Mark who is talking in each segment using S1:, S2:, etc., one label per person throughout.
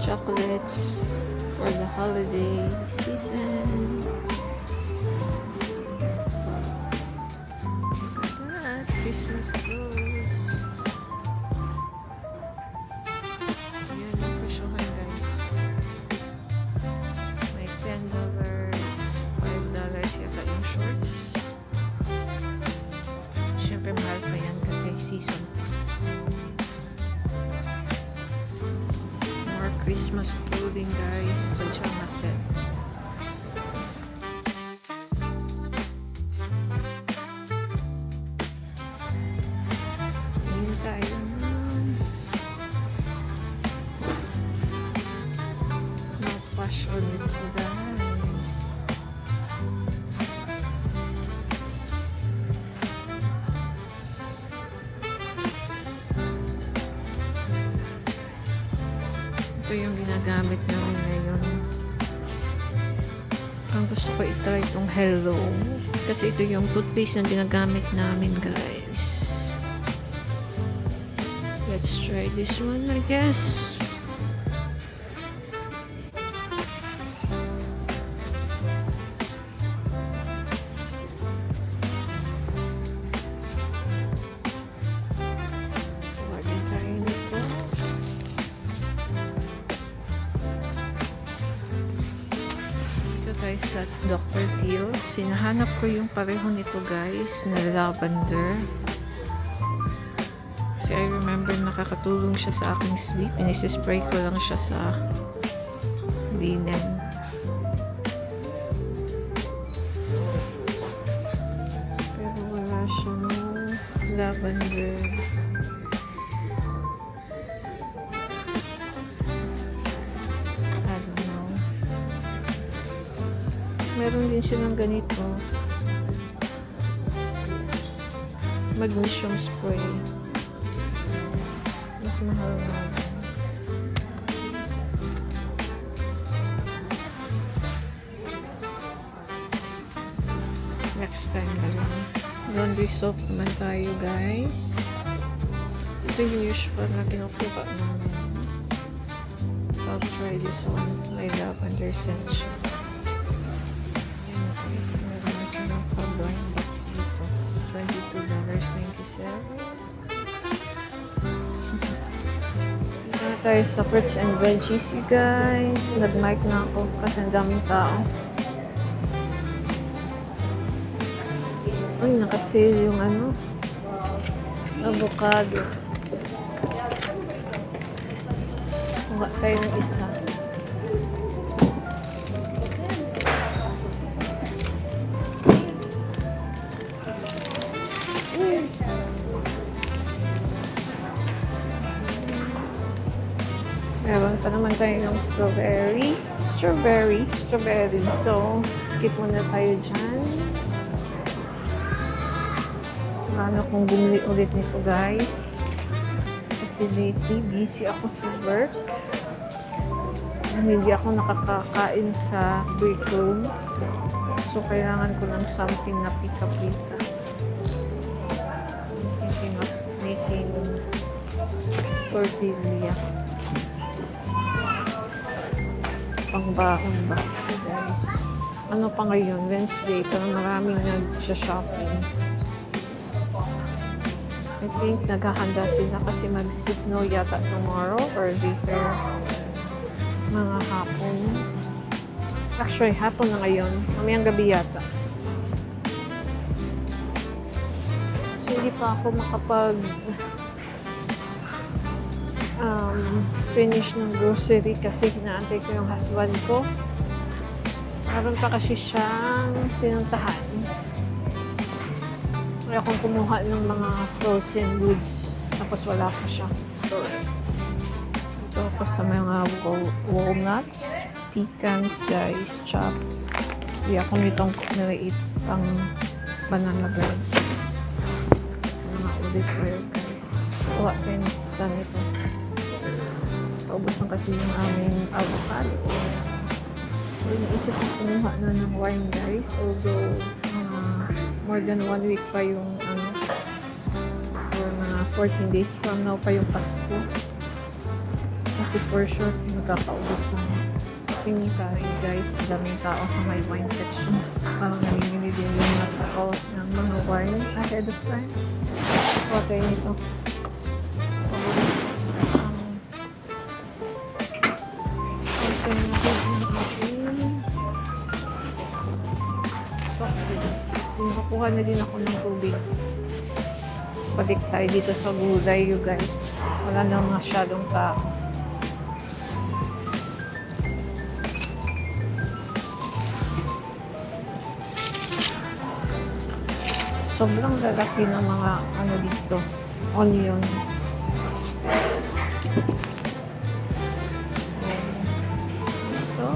S1: chocolates for the holiday season. Look at that, Christmas clothes. Ayan yung presyohan, guys. May $10, $5 yata yung shorts. Siyempre mahal pa yan kasi season. More Christmas clothing, guys. Pajama set. Tingin tayo nun. Mapash ulit po, guys. Ito yung ginagamit namin ngayon. Ang gusto ko itry itong Hello. Kasi ito yung toothpaste na ginagamit namin, guys. Let's try this one, I guess. Order tayo nito. Dito tayo sa Dr. Teal's. Sinahanap ko yung pareho nito, guys, na lavender. Kasi I remember nakakatulong siya sa aking sleep. Inisispray ko lang siya sa linen. Pero wala siyang lavender. I don't know. Meron din silang ganito. Magnesium spray. Mas mahal na. Next time na lang. Laundry soap naman tayo, guys. Ito yung usual na kinukuha namin. I'll try this one. May lavender scent siya. Ayan, guys. Meron na silang pa-blind box dito. $22.97. Tayo sa fruits and veggies, you guys. Nag-mic na ako kasi ang daming tao. Uy, nakasale yung avocado. Kuha tayo ng isa. Meron pa naman tayo ng strawberry. So, skip muna tayo dyan. Ano kung bumili ulit nito, guys. Kasi lately, busy ako sa work. Hindi ako nakakakain sa break room. So, kailangan ko ng something na pika-pika. I'm thinking of making tortilla. Pangbahon ba, guys? Ano pa ngayon? Wednesday. Pero maraming nag-shopping. I think naghahanda sila kasi mag-snow yata tomorrow or later mga hapon. Actually, hapon na ngayon. Mamayang gabi yata. So, hindi pa ako makapag finish ng grocery kasi hinaantay ko yung husband ko. Meron pa kasi siyang pinuntahan. Kaya akong kumuha ng mga frozen goods tapos wala pa siya. So, ito ako sa mga walnuts, pecans, guys, chopped. Hindi ako nitong niliit pang banana bread. Sa mga olive oil, guys. Kuha tayo sa nito. Paubusan kasi yung aming avocado. So, iniisip ko kumuha na ng wine, guys. Although, more than 1 week pa yung or mga 14 days from now pa yung Pasko. Kasi for sure, magkakaubos ng tingin tayo guys. Daming tao sa may wine section. Parang namimili din yung mga tao ng mga wine ahead of time. Okay nito. Okay natin yung ating soft drinks. Nakuha na din ako ng tubig. Balik tayo dito sa gulay, you guys. Wala na masyadong tao. Sobrang lalaki ng mga ano dito. Onion. Ito.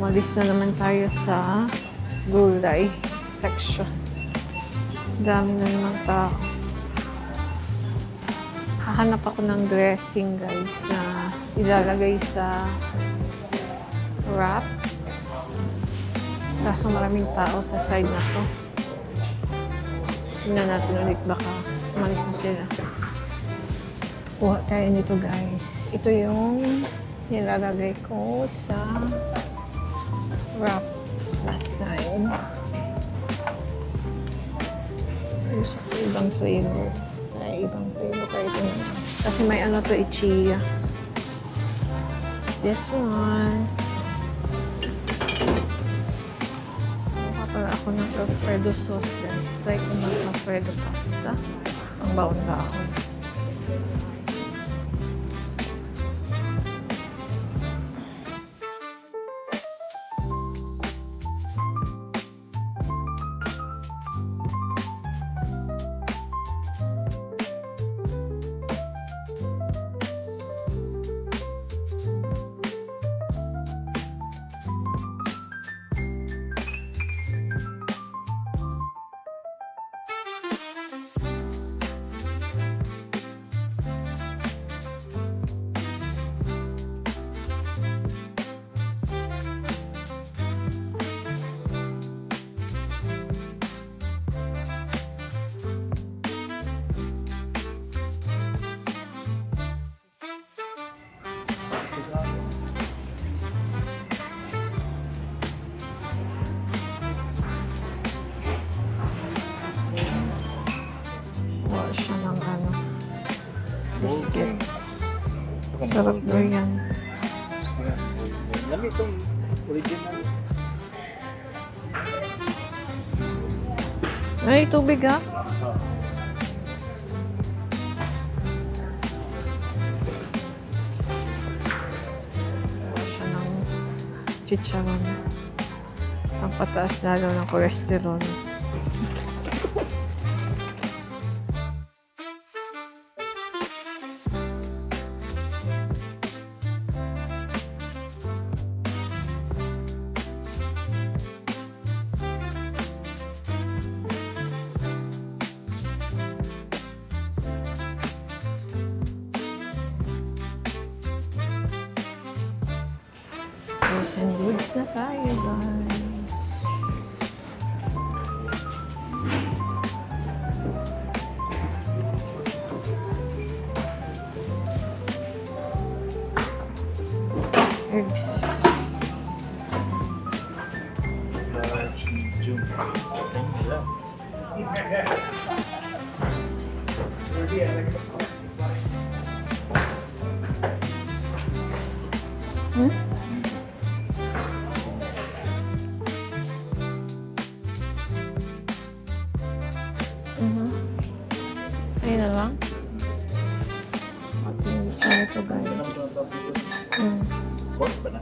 S1: Umalis na naman tayo sa gulay section. Dami na naman tao. Hahanap ako ng dressing guys na ilalagay sa wrap. Kaso maraming tao sa side na to. Tingnan natin ulit, baka umalis na sila. Kuha tayo nito guys. Ito yung nilalagay ko sa wrap last time. Gusto ko ibang flavor. Try ibang flavor kayo ito na. Kasi may ano to, chia. This one. Mukha pala ako ng Alfredo sauce guys. Try ko ng Alfredo pasta. Ang baon na ako. Siya ng ano, biscuit. Sarap daw yan.
S2: Lami itong original.
S1: Ay, tubig ha? Siya ng chicharon. Ang pataas lalo ng cholesterol. Frozen goods na tayo, guys. Eggs.
S2: Large, medium.
S1: Ayun na lang. Ating isa nito, guys.
S2: Pork ba na?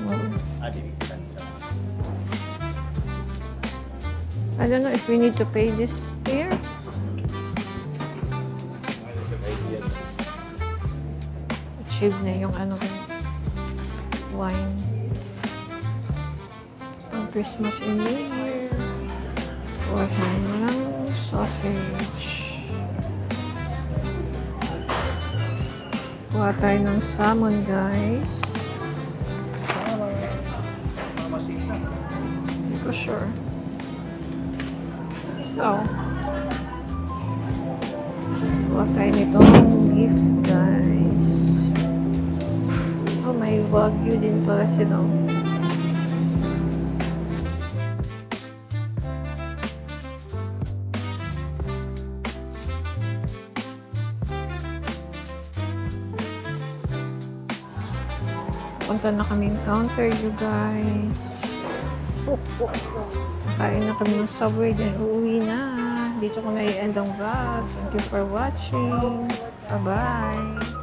S1: Wow.
S2: Adi, kansa.
S1: I don't know if we need to pay this here. Achieve na yung ano, guys. Wine. Ang Christmas in New Year. Wasan mo ng sausage. Kuha tayo ng salmon, guys.
S2: Masita.
S1: Hindi ko sure. Ito. Kuha tayo nitong beef, guys. Oh, may wagyu din pala sila. Punta na kaming counter, you guys. Kain na kami ng Subway, then uuwi na. Dito ko na i-end ang vlog. Thank you for watching. Bye-bye.